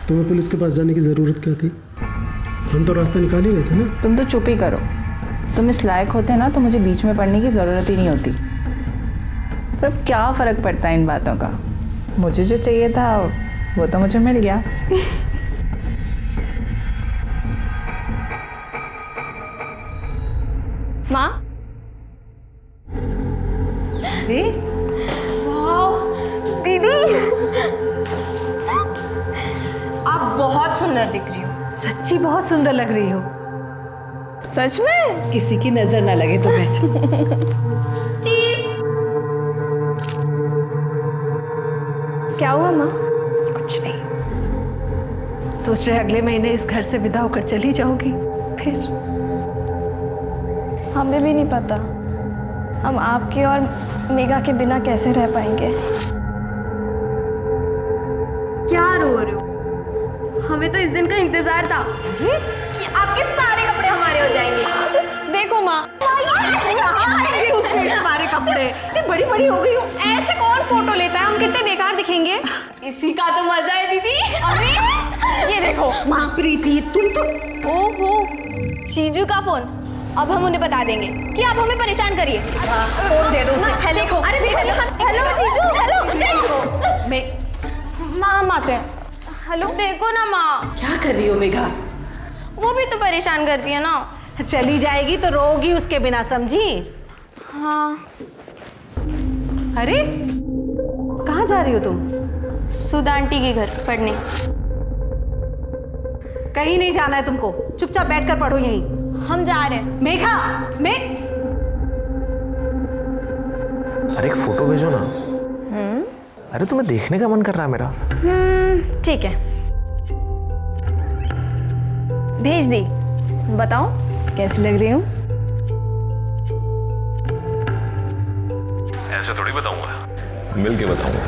तुम्हें पुलिस के पास जाने की ज़रूरत क्या थी? हम तो रास्ता निकाल ही गए थे ना। तुम तो चुप ही करो। तुम इस लायक होते ना तो मुझे बीच में पढ़ने की ज़रूरत ही नहीं होती। पर अब क्या फ़र्क पड़ता है इन बातों का? मुझे जो चाहिए था वो तो मुझे मिल गया। माँ जी दीदी, आप बहुत सुंदर दिख रही हो। सच्ची बहुत सुंदर लग रही हो। सच में? किसी की नजर ना लगे तुम्हें। चीज। क्या हुआ माँ? कुछ नहीं, सोच रहे अगले महीने इस घर से विदा होकर चली जाओगी। फिर हमें भी नहीं पता हम आपके और मेघा के बिना कैसे रह पाएंगे। क्या रो रहे हो? हमें तो इस दिन का इंतजार था कि आपके सारे कपड़े हमारे हो जाएंगे। देखो माँ, उसमें हमारे कपड़े इतनी बड़ी बड़ी हो गई हो, ऐसे कौन फोटो लेता है? हम कितने बेकार दिखेंगे। इसी का तो मजा है दीदी। अरे ये देखो माँ। प्रीति तुम तो। ओहो, चीजू का फोन। अब हम उन्हें बता देंगे कि आप हमें परेशान करिए। फोन दे दो उसे। हेलो, अरे हेलो जीजू, हेलो। मैं माँ आते हैं। हेलो, देखो ना माँ। क्या कर रही हो मेघा? वो भी तो परेशान करती है ना। चली जाएगी तो रोगी उसके बिना, समझी? हाँ। अरे कहाँ जा रही हो तुम? सुधा आंटी के घर पढ़ने। कहीं नहीं जाना है तुमको, चुपचाप बैठकर पढ़ो यहीं। हम जा रहे हैं। मेघा, अरे एक फोटो भेजो ना। अरे तुम्हें देखने का मन कर रहा है मेरा। ठीक है, भेज दी। बताओ कैसी लग रही हूँ? ऐसे थोड़ी बताऊंगा, मिल के बताऊंगा।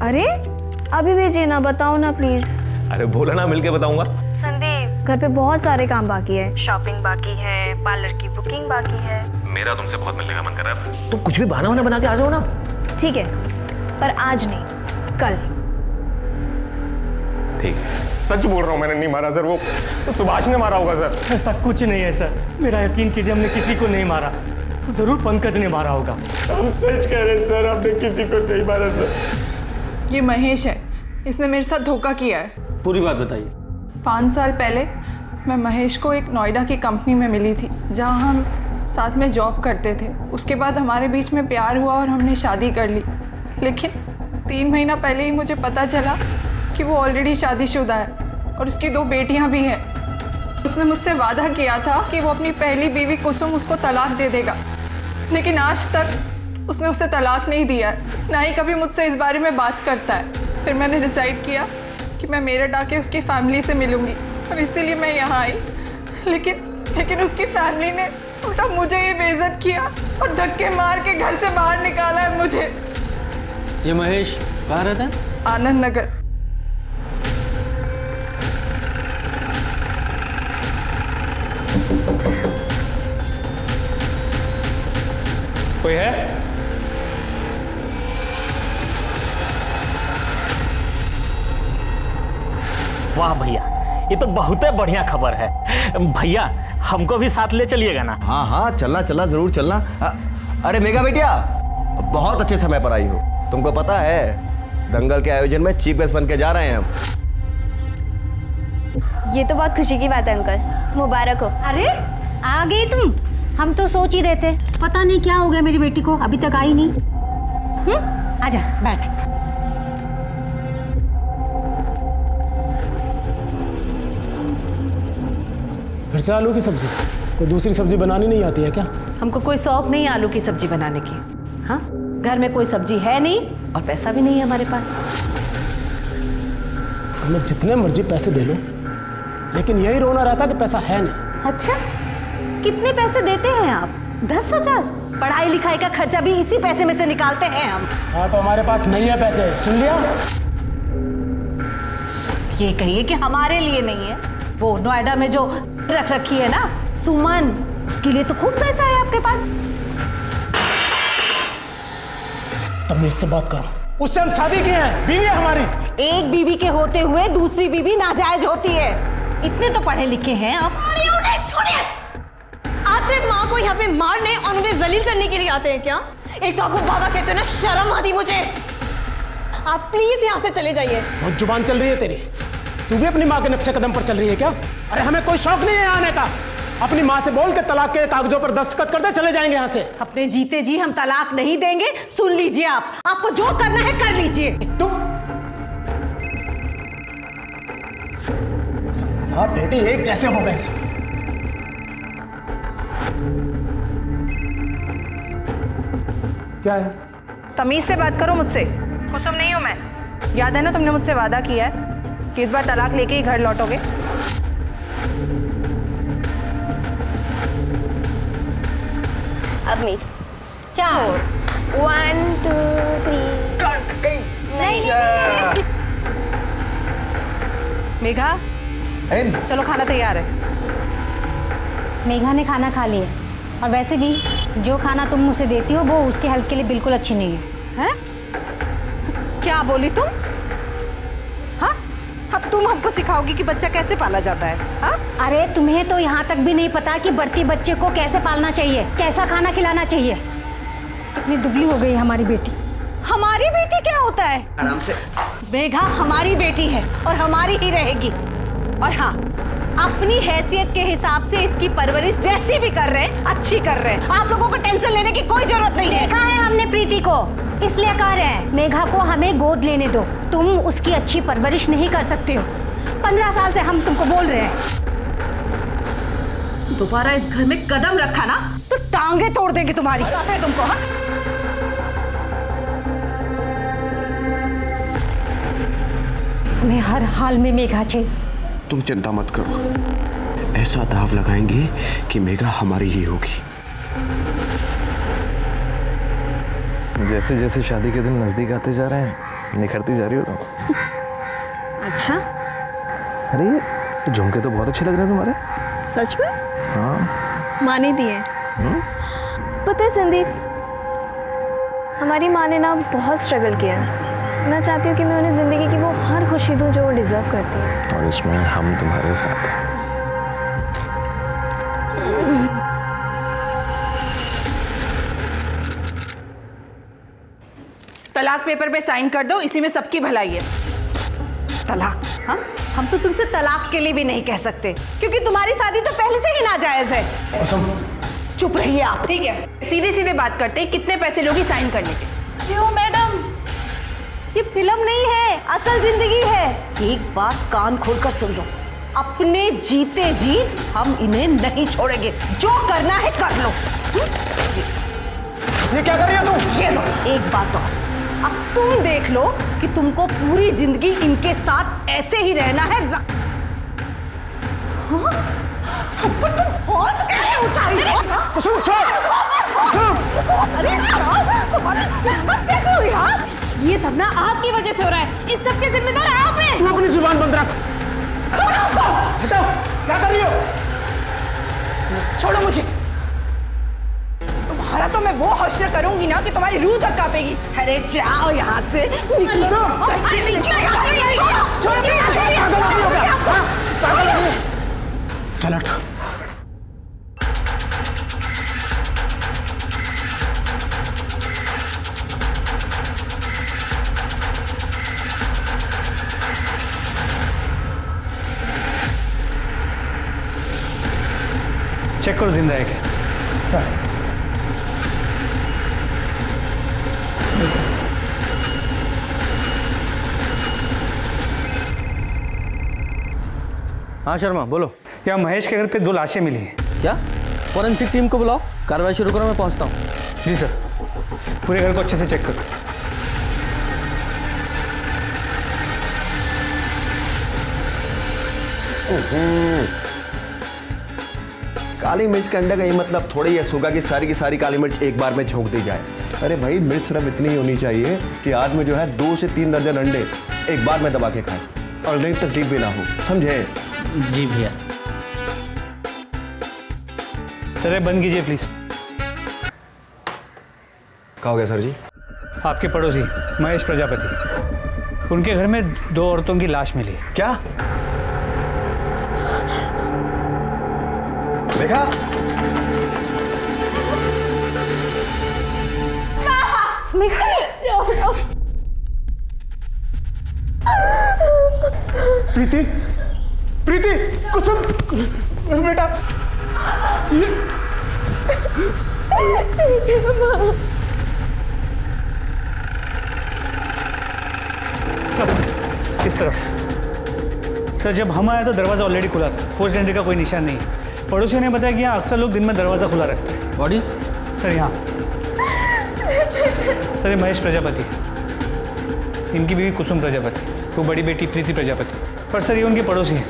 अरे अभी भेजिए ना, बताओ ना प्लीज। अरे बोला ना, मिल के बताऊंगा। संदीप, घर पे बहुत सारे काम बाकी है। शॉपिंग बाकी है, पार्लर की बुकिंग बाकी है। मेरा तुमसे बहुत मिलने का मन कर रहा है। तुम कुछ भी बहाना वाना बना के आ जाओ ना। ठीक है, पर आज नहीं, कल। ठीक है। सच बोल रहा हूँ, मैंने नहीं मारा सर। वो सुभाष ने मारा होगा सर। ऐसा कुछ नहीं है सर, मेरा यकीन कीजिए, हमने किसी को नहीं मारा। ज़रूर पंकज ने मारा होगा। हम सच कह रहे हैं सर, हमने किसी को नहीं मारा सर। ये महेश है, इसने मेरे साथ धोखा किया है। पूरी बात बताइए। 5 साल पहले मैं महेश को एक नोएडा की कंपनी में मिली थी, जहां हम साथ में जॉब करते थे। उसके बाद हमारे बीच में प्यार हुआ और हमने शादी कर ली। लेकिन 3 महीना पहले ही मुझे पता चला कि वो ऑलरेडी शादीशुदा है और उसकी 2 बेटियां भी हैं। उसने मुझसे वादा किया था कि वो अपनी पहली बीवी कुसुम उसको तलाक दे देगा, लेकिन आज तक उसने उसे तलाक नहीं दिया है, ना ही कभी मुझसे इस बारे में बात करता है। फिर मैंने डिसाइड किया कि मैं मेरठ आके उसकी फैमिली से मिलूंगी और इसीलिए मैं यहाँ आई। लेकिन उसकी फैमिली ने उल्टा मुझे ये बेइज्जत किया और धक्के मार के घर से बाहर निकाला है मुझे। ये महेश कहाँ रहता है? आनंद नगर। कोई है? वाह भैया, ये तो बहुत बढ़िया खबर है। भैया हमको भी साथ ले चलिएगा ना? हाँ हाँ, चलना चलना, जरूर चलना। अरे मेघा बेटिया, बहुत अच्छे समय पर आई हो। तुमको पता है दंगल के आयोजन में चीफ गेस्ट बन के जा रहे हैं हम। ये तो बहुत खुशी की बात है अंकल, मुबारक हो। अरे आ गई तुम? हम तो सोच ही रहे थे, पता नहीं क्या हो गया मेरी बेटी को, अभी तक आई नहीं। आजा बैठ। फिर से आलू की सब्जी? कोई दूसरी सब्जी बनानी नहीं आती है क्या? हमको कोई शौक नहीं है आलू की सब्जी बनाने की। हाँ, घर में कोई सब्जी है नहीं और पैसा भी नहीं है हमारे पास। तुम्हें जितने मर्जी पैसे दे लो, लेकिन यही रोना रहता कि पैसा है नहीं। अच्छा, कितने पैसे देते हैं आप? 10,000? पढ़ाई लिखाई का खर्चा भी इसी पैसे में से निकालते हैं हम। हाँ, तो हमारे पास नहीं है पैसे, सुन लिया? ये कहिए कि हमारे लिए नहीं है। वो नोएडा में जो रख रखी है ना सुमन, उसके लिए तो खूब पैसा है आपके पास। तमीज से बात करो, उससे हम शादी किए हैं, बीवी है हमारी। एक बीवी के होते हुए दूसरी बीवी नाजायज होती है। इतने तो पढ़े लिखे हैं आप। छोड़िए। आप सिर्फ माँ को यहाँ पे मारने और उन्हें जलील करने के लिए आते हैं क्या? एक तो आपको बाबा कहते हो ना, शर्म आती मुझे। आप प्लीज यहाँ से चले जाइए। बहुत जुबान चल रही है तेरी। तू भी अपनी माँ के नक्शे कदम पर चल रही है क्या? अरे हमें कोई शौक नहीं है आने का। अपनी माँ से बोल के तलाक के कागजों पर दस्तखत कर दे, चले जाएंगे यहाँ से। अपने जीते जी हम तलाक नहीं देंगे। सुन लीजिए, आपको जो करना है कर लीजिए। तुम आप बेटी एक जैसे हो गए सब। क्या है? तमीज से बात करो मुझसे। कुसुम नहीं हूं मैं। याद है ना, तुमने मुझसे वादा किया है कि इस बार तलाक लेके ही घर लौटोगे। अब मेरी 4 1 2 3 नहीं। मेघा, चलो खाना तैयार है। मेघा ने खाना खा लिया, और वैसे भी जो खाना तुम उसे देती हो वो उसके हेल्थ के लिए बिल्कुल अच्छी नहीं है। हैं? क्या बोली तुम? हाँ? अब तुम हमको सिखाओगी कि बच्चा कैसे पाला जाता है? हाँ? अरे तुम्हें तो यहाँ तक भी नहीं पता कि बढ़ती बच्चे को कैसे पालना चाहिए, कैसा खाना खिलाना चाहिए। कितनी दुबली हो गई हमारी बेटी। हमारी बेटी क्या होता है? आराम से। मेघा हमारी बेटी है और हमारी ही रहेगी। और हाँ, अपनी हैसियत के हिसाब से इसकी परवरिश जैसी भी कर रहे हैं, अच्छी कर रहे हैं। आप लोगों को टेंशन लेने की कोई जरूरत नहीं है। देखा है हमने प्रीति को, इसलिए कह रहे हैं मेघा को हमें गोद लेने दो। तुम उसकी अच्छी परवरिश नहीं कर सकते हो। 15 साल से हम तुमको बोल रहे हैं। दोबारा इस घर में कदम रखा ना तो टांगे तोड़ देंगे तुम्हारी। पता है तुमको? हाँ? हमें हर हाल में मेघा चाहिए। तुम चिंता मत करो, ऐसा दाव लगाएंगे कि मेघा हमारी ही होगी। जैसे जैसे शादी के दिन नजदीक आते जा रहे हैं, निखरती जा रही हो तुम। अच्छा, अरे ये झुमके तो बहुत अच्छे लग रहे हैं तुम्हारे। सच में? हाँ। माँ ने दिए। पता है संदीप, हमारी माँ ने ना बहुत स्ट्रगल किया है। मैं चाहती हूँ कि मैं उन्हें जिंदगी की वो हर खुशी दूँ जो वो डिजर्व करती है। और इसमें हम तुम्हारे साथ हैं। तलाक पेपर पे साइन कर दो, इसी में सबकी भलाई है। तलाक? हाँ? हम तो तुमसे तलाक के लिए भी नहीं कह सकते, क्योंकि तुम्हारी शादी तो पहले से ही नाजायज है। चुप रहिए आप। ठीक है, सीधे सीधे बात करते हैं। कितने पैसे लोगी साइन करने के? क्यों मैडम, ये फिल्म नहीं है, असल जिंदगी है। एक बात कान खोलकर सुन लो, अपने जीते जी हम इन्हें नहीं छोड़ेंगे। जो करना है कर लो। ये क्या कर रही हो तुम? ये लो एक बात और, अब तुम देख लो कि तुमको पूरी जिंदगी इनके साथ ऐसे ही रहना है। हाँ? पर तुम हाथ कैसे उठाई? कुसुम छोड़। अरे तुम्हारी हिम्मत कैसे हुई? हाँ? ये सब ना आपकी वजह से हो रहा है। इस सब के जिम्मेदार आप हैं। तू अपनी जुबान बंद रख। हटाओ, क्या कर रही हो? छोड़ो मुझे। तुम्हारा तो मैं वो हश्र करूंगी ना कि तुम्हारी रूह तक कांपेगी। अरे जाओ यहाँ से। चल हट। चेक करो जिंदा है क्या? सर हाँ शर्मा बोलो। यहाँ महेश के घर पे 2 लाशें मिली हैं। क्या? फॉरेंसिक टीम को बुलाओ, कार्रवाई शुरू करो, मैं पहुंचता हूँ। जी सर, पूरे घर को अच्छे से चेक करो। काली मिर्च के अंडे का ये मतलब थोड़ी है सुगा की सारी काली मिर्च एक बार में झोंक दी जाए। अरे भाई, मिर्च सिर्फ इतनी ही होनी चाहिए कि आदमी जो है 2 से 3 दर्जन अंडे एक बार में दबा के खाए और नहीं तकलीफ भी ना हो, समझे? जी भैया। सर बंद कीजिए प्लीज। क्या हो गया सर जी? आपके पड़ोसी महेश प्रजापति, उनके घर में 2 औरतों की लाश मिली। क्या? देखा? प्रीति, प्रीति, कुसुम, बेटा, सब इस तरफ। सर, जब हम आए तो दरवाज़ा ऑलरेडी खुला था, फोर्स्ड एंट्री का कोई निशान नहीं। पड़ोसियों ने बताया कि यहाँ अक्सर लोग दिन में दरवाज़ा खुला रखते हैं। बॉडीज? सर यहाँ। सर, ये महेश प्रजापति, इनकी बीवी कुसुम प्रजापति, वो बड़ी बेटी प्रीति प्रजापति। पर सर, ये उनके पड़ोसी हैं।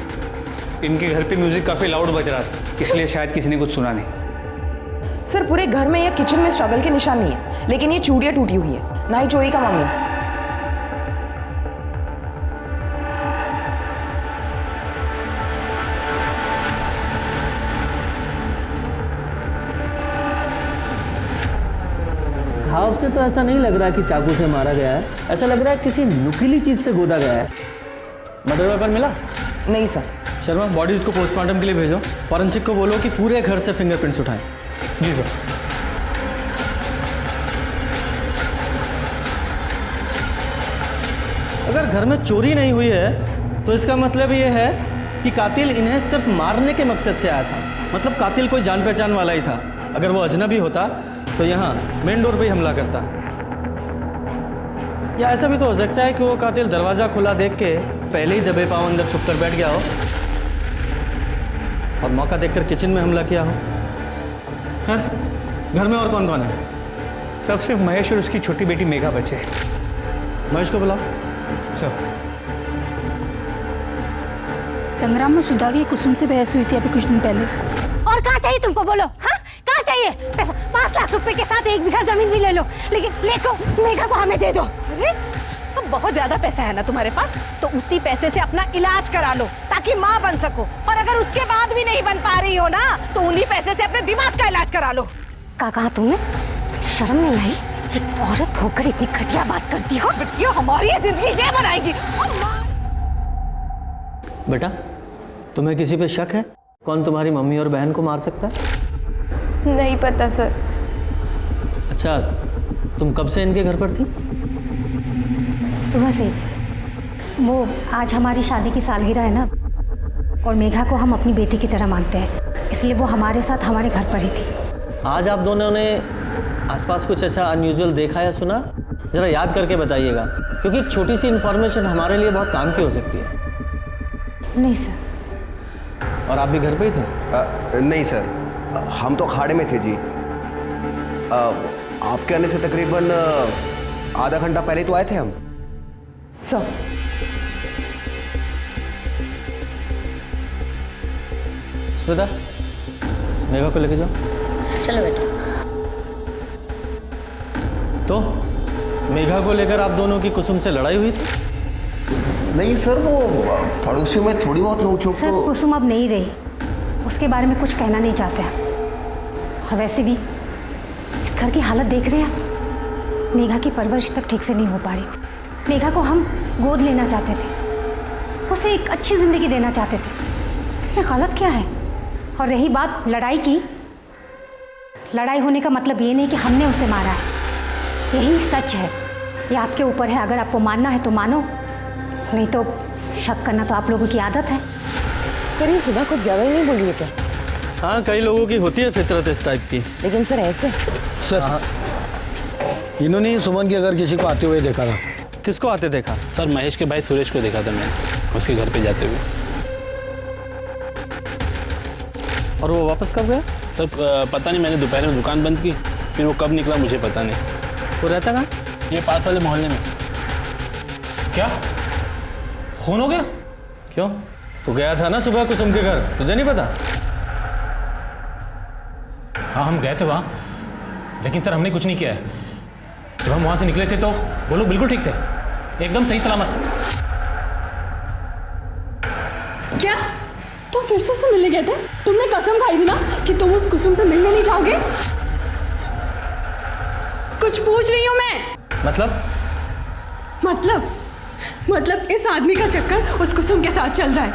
इनके घर पे म्यूजिक काफ़ी लाउड बज रहा था, इसलिए शायद किसी ने कुछ सुना नहीं। सर, पूरे घर में या किचन में स्ट्रगल के निशान नहीं है, लेकिन ये चूड़ियाँ टूटी हुई है, ना ही चोरी का मामला है। घाव से तो ऐसा नहीं लग रहा कि चाकू से मारा गया है, ऐसा लग रहा है किसी नुकीली चीज से गोदा गया है। मर्डर वेपन मिला? नहीं सर। शर्मा, बॉडीज को पोस्टमार्टम के लिए भेजो। फॉरेंसिक को बोलो कि पूरे घर से फिंगरप्रिंट्स उठाएं। जी सर। अगर घर में चोरी नहीं हुई है तो इसका मतलब ये है कि कातिल इन्हें सिर्फ मारने के मकसद से आया था। मतलब कातिल कोई जान पहचान वाला ही था। अगर वो अजनबी होता तो यहाँ मेन डोर पे ही हमला करता। या ऐसा भी तो हो सकता है कि वो कातिल दरवाज़ा खुला देख के पहले ही दबे पाँव अंदर छुप कर बैठ गया हो और मौका देखकर किचन में हमला किया हो। खैर, घर में और कौन कौन है? सब सिर्फ महेश और उसकी छोटी बेटी मेघा बचे। महेश को बुलाओ। सर। संग्राम में सुधा की कुसुम से बहस हुई थी अभी कुछ दिन पहले। और कहाँ चाहिए तुमको, बोलो। हाँ, कहाँ चाहिए पैसा? 5 लाख रुपए के साथ 1 बीघा जमीन भी ले लो, लेकिन लेको मेघा को हमें दे दो। अरे, तो बहुत ज्यादा पैसा है ना तुम्हारे पास, तो उसी पैसे से अपना इलाज करा लो ताकि माँ बन सको। और अगर उसके बाद भी नहीं बन पा रही हो ना, तो उन्हीं पैसे से अपने दिमाग का इलाज करा लो। क्या कहा तुमने? शर्म नहीं आई? औरत होकर इतनी घटिया बात करती हो। ये हमारी जिंदगी ये बनाएगी। बेटा, तुम्हें किसी पे शक है? कौन तुम्हारी मम्मी और बहन को मार सकता है? नहीं पता सर। अच्छा, तुम कब से इनके घर पर थी? सुबह से। वो आज हमारी शादी की सालगिरह है ना, और मेघा को हम अपनी बेटी की तरह मानते हैं, इसलिए वो हमारे साथ हमारे घर पर ही थी। आज आप दोनों ने आसपास कुछ ऐसा अनयूजुअल देखा या सुना? जरा याद करके बताइएगा, क्योंकि एक छोटी सी इन्फॉर्मेशन हमारे लिए बहुत काम की हो सकती है। नहीं सर। और आप भी घर पे ही थे? नहीं सर, हम तो अखाड़े में थे जी। आपके आने से तकरीबन आधा घंटा पहले तो आए थे हम। सर, स्मिता, मेघा को लेके जाओ। चलो बेटा। तो मेघा को लेकर आप दोनों की कुसुम से लड़ाई हुई थी? नहीं सर, वो पड़ोसियों में थोड़ी बहुत नोक-झोंक सर, तो। कुसुम अब नहीं रही, उसके बारे में कुछ कहना नहीं चाहते हैं। और वैसे भी इस घर की हालत देख रहे हैं, मेघा की परवरिश तक ठीक से नहीं हो पा रही थी। मेघा को हम गोद लेना चाहते थे, उसे एक अच्छी ज़िंदगी देना चाहते थे। इसमें गलत क्या है? और रही बात लड़ाई की, लड़ाई होने का मतलब ये नहीं कि हमने उसे मारा है। यही सच है, ये आपके ऊपर है। अगर आपको मानना है तो मानो, नहीं तो शक करना तो आप लोगों की आदत है। सर, ये सुधा कुछ ज्यादा ही नहीं बोल रही है क्या? हाँ, कई लोगों की होती है फितरत इस टाइप की। लेकिन सर ऐसे सर, इन्होंने सुमन के घर किसी को आते हुए देखा था। किसको आते देखा? सर, महेश के भाई सुरेश को देखा था मैंने उसके घर पे जाते हुए। और वो वापस कब गया? सर, पता नहीं, मैंने दोपहर में दुकान बंद की, फिर वो कब निकला मुझे पता नहीं। वो रहता कहाँ? ये पास वाले मोहल्ले में। क्या खून हो गया? क्यों? तू गया था ना सुबह कुसुम के घर, तुझे नहीं पता? हाँ, हम गए थे वहाँ, लेकिन सर हमने कुछ नहीं किया है। जब हम वहाँ से निकले थे तो वो लोग बिल्कुल ठीक थे, एकदम सही सलामत। क्या तुम फिर से उससे मिलने गए थे? तुमने कसम खाई थी ना कि तुम उस कुसुम से मिलने नहीं जाओगे। कुछ पूछ रही हूँ मैं। मतलब इस आदमी का चक्कर उस कुसुम के साथ चल रहा है।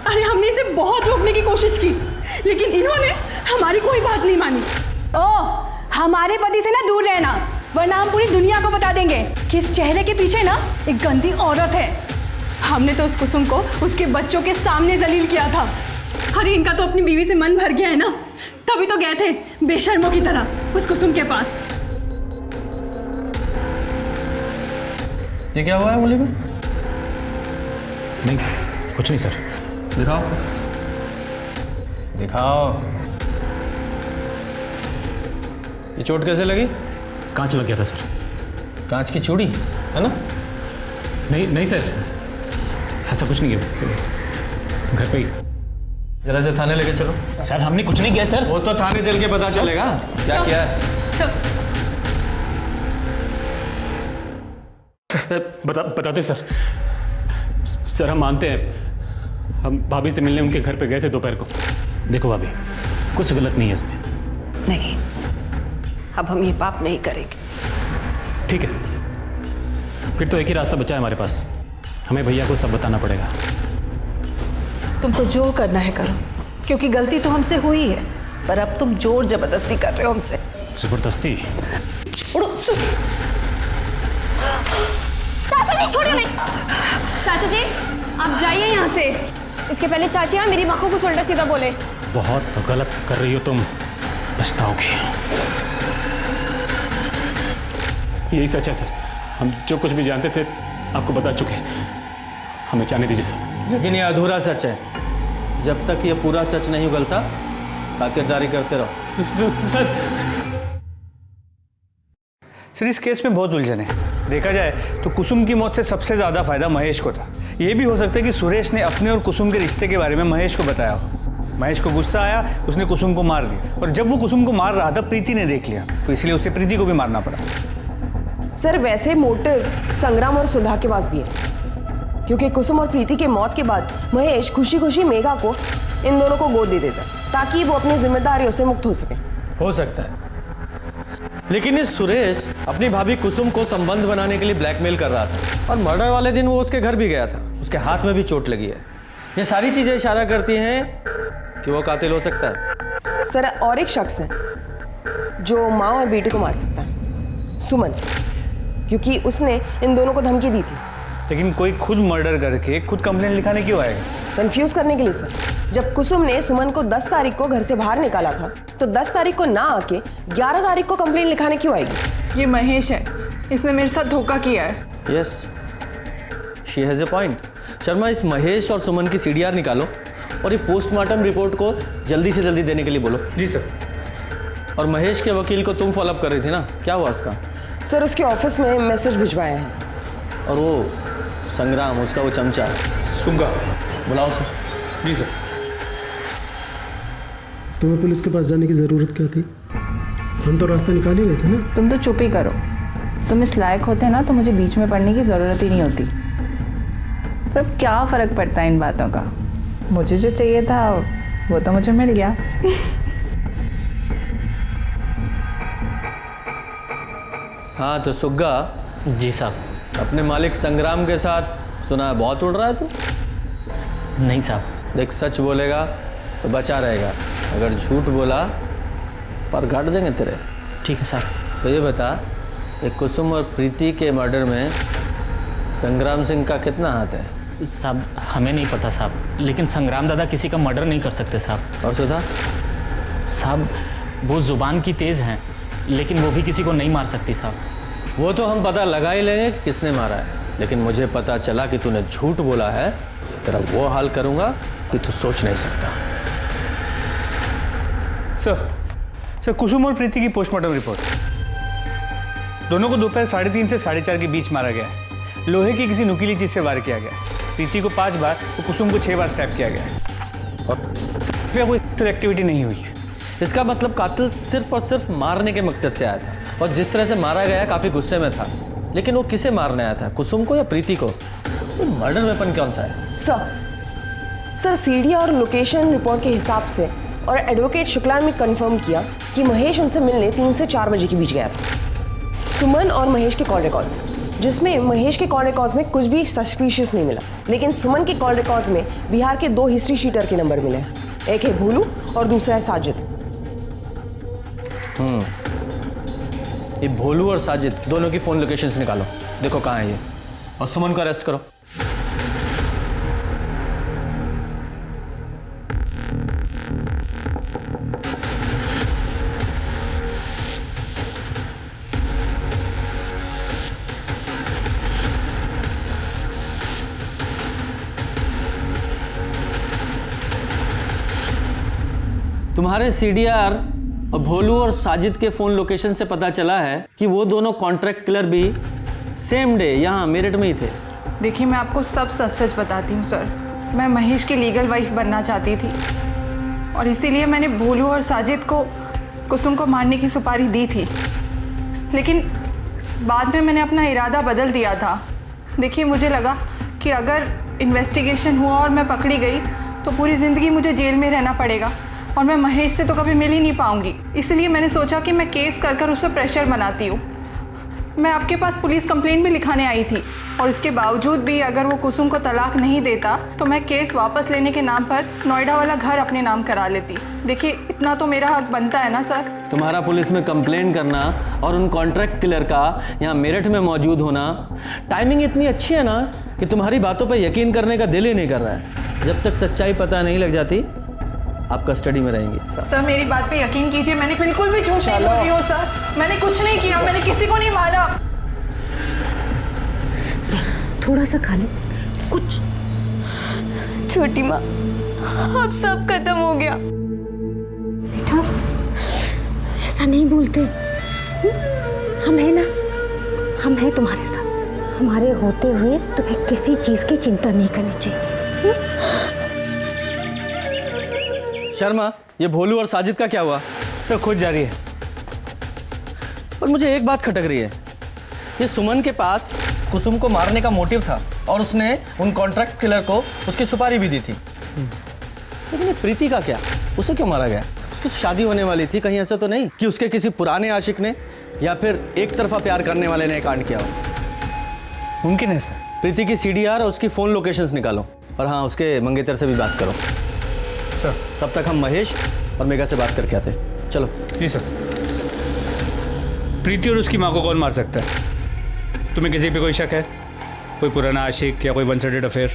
अरे हमने इसे बहुत रोकने की कोशिश की, लेकिन इन्होंने हमारी कोई बात नहीं मानी। ओ, हमारे पति से ना दूर रहना, वरना हम पूरी दुनिया को बता देंगे कि इस चेहरे के पीछे ना एक गंदी औरत है। हमने तो उस कुसुम को उसके बच्चों के सामने जलील किया था। अरे इनका तो अपनी बीवी से मन भर गया है ना, तभी तो गए थे बेशर्मों की तरह उस कुसुम के पास। ये क्या हुआ है मुली में? नहीं, कुछ नहीं सर। दिखाओ दिखाओ। ये चोट कैसे लगी? कांच लग गया था सर। कांच की चूड़ी है ना? नहीं सर, ऐसा कुछ नहीं है, घर पे ही। जरा से थाने लेके चलो। सर हमने कुछ नहीं किया सर। वो तो थाने चल के पता चलेगा क्या किया है। बताते सर। सर हम मानते हैं, हम भाभी से मिलने उनके घर पे गए थे दोपहर को। देखो भाभी, कुछ गलत नहीं है इसमें। नहीं, अब हम ये पाप नहीं करेंगे। ठीक है, फिर तो एक ही रास्ता बचा है हमारे पास, हमें भैया को सब बताना पड़ेगा। तुमको जो करना है करो, क्योंकि गलती तो हमसे हुई है, पर अब तुम जोर जबरदस्ती कर रहे हो हमसे। जबरदस्ती? चाचा जी छोड़िए नहीं। चाचा जी आप जाइए यहाँ से, इसके पहले चाची हाँ मेरी माँ को कुछ उल्टा सीधा बोले। बहुत गलत कर रही हो तुम, पछताओगे। यही सच है सर, हम जो कुछ भी जानते थे आपको बता चुके हैं, हमें जाने दीजिए सर। लेकिन ये अधूरा सच है, जब तक ये पूरा सच नहीं उगलता खातिरदारी करते रहो। सर इस केस में बहुत उलझन है। देखा जाए तो कुसुम की मौत से सबसे ज़्यादा फायदा महेश को था। ये भी हो सकता है कि सुरेश ने अपने और कुसुम के रिश्ते के बारे में महेश को बताया हो। महेश को गुस्सा आया, उसने कुसुम को मार दिया, और जब वो कुसुम को मार रहा था प्रीति ने देख लिया, तो इसलिए उसे प्रीति को भी मारना पड़ा। सर वैसे मोटिव संग्राम और सुधा के पास भी है, क्योंकि कुसुम और प्रीति के मौत के बाद महेश खुशी खुशी मेघा को इन दोनों को गोद दे देता ताकि वो अपनी जिम्मेदारियों से मुक्त हो सके। हो सकता है, लेकिन ये सुरेश अपनी भाभी कुसुम को संबंध बनाने के लिए ब्लैकमेल कर रहा था, और मर्डर वाले दिन वो उसके घर भी गया था, उसके हाथ में भी चोट लगी है। ये सारी चीजें इशारा करती हैं कि वो कातिल हो सकता है। सर और एक शख्स है जो माँ और बेटे को मार सकता है, सुमन, क्योंकि उसने इन दोनों को धमकी दी थी। लेकिन कोई खुद मर्डर करके खुद कंप्लेंट लिखाने क्यों आएगा? कंफ्यूज करने के लिए सर। जब कुसुम ने सुमन को 10 तारीख को घर से बाहर निकाला था, तो 10 तारीख को ना आके 11 तारीख को कंप्लेंट लिखाने क्यों आएगी? ये महेश है, इसने मेरे साथ धोखा किया है। Yes, she has a point. Sharma, इस महेश और सुमन की सीडीआर निकालो और ये पोस्टमार्टम रिपोर्ट को जल्दी से जल्दी देने के लिए बोलो। जी सर। और महेश के वकील को तुम फॉलोअप कर रही थी ना, क्या हुआ उसका? सर उसके ऑफिस में मैसेज भिजवाए हैं। और वो संग्राम, उसका वो चमचा सुग्गा, बुलाओ सर। जी सर। तुम्हें पुलिस के पास जाने की ज़रूरत क्या थी? हम तो रास्ता निकाल ही रहे थे ना। तुम तो चुप ही करो। तुम इस लायक होते ना तो मुझे बीच में पड़ने की ज़रूरत ही नहीं होती। पर अब क्या फ़र्क पड़ता है इन बातों का? मुझे जो चाहिए था वो तो मुझे मिल गया। हाँ तो सुग्गा। जी साहब। अपने मालिक संग्राम के साथ सुना है बहुत उड़ रहा है तू? नहीं साहब। देख, सच बोलेगा तो बचा रहेगा, अगर झूठ बोला पर काट देंगे तेरे। ठीक है साहब। तो ये बता, ये कुसुम और प्रीति के मर्डर में संग्राम सिंह का कितना हाथ है? साहब हमें नहीं पता साहब, लेकिन संग्राम दादा किसी का मर्डर नहीं कर सकते साहब। और सुधा? साहब वो जुबान की तेज़ हैं, लेकिन वो भी किसी को नहीं मार सकती साहब। वो तो हम पता लगा ही लेंगे किसने मारा है, लेकिन मुझे पता चला कि तूने झूठ बोला है, तेरा वो हाल करूंगा कि तू सोच नहीं सकता। सर कुसुम और प्रीति की पोस्टमार्टम रिपोर्ट। दोनों को दोपहर 3:30 से 4:30 के बीच मारा गया है। लोहे की किसी नुकीली चीज से वार किया गया। प्रीति को 5 बार तो कुसुम को 6 बार स्टैप किया गया है, और कोई एक्टिविटी नहीं हुई है। इसका मतलब कातिल सिर्फ और सिर्फ मारने के मकसद से आया था, और जिस तरह से मारा गया काफी गुस्से में था। लेकिन वो किसे मारने आया था, कुसुम को या प्रीति को? तो मर्डर वेपन कौन सा है? सर सीडी और लोकेशन रिपोर्ट के हिसाब से और एडवोकेट शुक्ला ने कंफर्म किया कि महेश उनसे मिलने 3 से 4 बजे के बीच गया था। सुमन और महेश के कॉल रिकॉर्ड्स, जिसमें महेश के कॉल रिकॉर्ड्स में कुछ भी सस्पिशियस नहीं मिला, लेकिन सुमन के कॉल रिकॉर्ड्स में बिहार के 2 हिस्ट्री शीटर के नंबर मिले हैं। एक है भोलू और दूसरा है साजिद। ये भोलू और साजिद दोनों की फोन लोकेशंस निकालो, देखो कहाँ है ये, और सुमन को अरेस्ट करो। तुम्हारे सीडीआर और भोलू और साजिद के फ़ोन लोकेशन से पता चला है कि वो दोनों कॉन्ट्रैक्ट किलर भी सेम डे यहाँ मेरठ में ही थे। देखिए, मैं आपको सब सच सच बताती हूँ सर। मैं महेश की लीगल वाइफ बनना चाहती थी और इसीलिए मैंने भोलू और साजिद को कुसुम को मारने की सुपारी दी थी, लेकिन बाद में मैंने अपना इरादा बदल दिया था। देखिए, मुझे लगा कि अगर इन्वेस्टिगेशन हुआ और मैं पकड़ी गई तो पूरी ज़िंदगी मुझे जेल में रहना पड़ेगा और मैं महेश से तो कभी मिल ही नहीं पाऊंगी। इसलिए मैंने सोचा कि मैं केस कर कर उस पर प्रेशर बनाती हूँ। मैं आपके पास पुलिस कंप्लेंट भी लिखाने आई थी और इसके बावजूद भी अगर वो कुसुम को तलाक नहीं देता तो मैं केस वापस लेने के नाम पर नोएडा वाला घर अपने नाम करा लेती। देखिए, इतना तो मेरा हक बनता है ना सर। तुम्हारा पुलिस में कंप्लेन करना और उन कॉन्ट्रैक्ट किलर का यहाँ मेरठ में मौजूद होना, टाइमिंग इतनी अच्छी है ना कि तुम्हारी बातों पर यकीन करने का दिल ही नहीं कर रहा है। जब तक सच्चाई पता नहीं लग जाती आप कस्टडी में रहेंगे। सर, मेरी बात पे यकीन कीजिए, मैंने बिल्कुल भी झूठ नहीं बोल रही हूँ सर। मैंने कुछ नहीं किया, मैंने किसी को नहीं मारा। थोड़ा सा खा लो कुछ। छोटी माँ, अब सब खत्म हो गया। बेटा, ऐसा नहीं बोलते। हम हैं ना, हम हैं तुम्हारे साथ। हमारे होते हुए तुम्हें किसी चीज़ की चिंता नहीं करनी चाहिए। शर्मा, ये भोलू और साजिद का क्या हुआ? सर, खोज जारी है। पर मुझे एक बात खटक रही है, ये सुमन के पास कुसुम को मारने का मोटिव था और उसने उन कॉन्ट्रैक्ट किलर को उसकी सुपारी भी दी थी, लेकिन ये प्रीति का क्या? उसे क्यों मारा गया? उसकी शादी होने वाली थी, कहीं ऐसा तो नहीं कि उसके किसी पुराने आशिक ने या फिर एक तरफा प्यार करने वाले ने कांड किया हो? मुमकिन है सर। प्रीति की सीडीआर और उसकी फ़ोन लोकेशंस निकालो, और हाँ, उसके मंगेतर से भी बात करो। सर, तब तक हम महेश और मेघा से बात करके आते हैं। चलो। जी सर। प्रीति और उसकी माँ को कौन मार सकता है? तुम्हें किसी पे कोई शक है? कोई पुराना आशिक या कोई वन साइडेड अफेयर?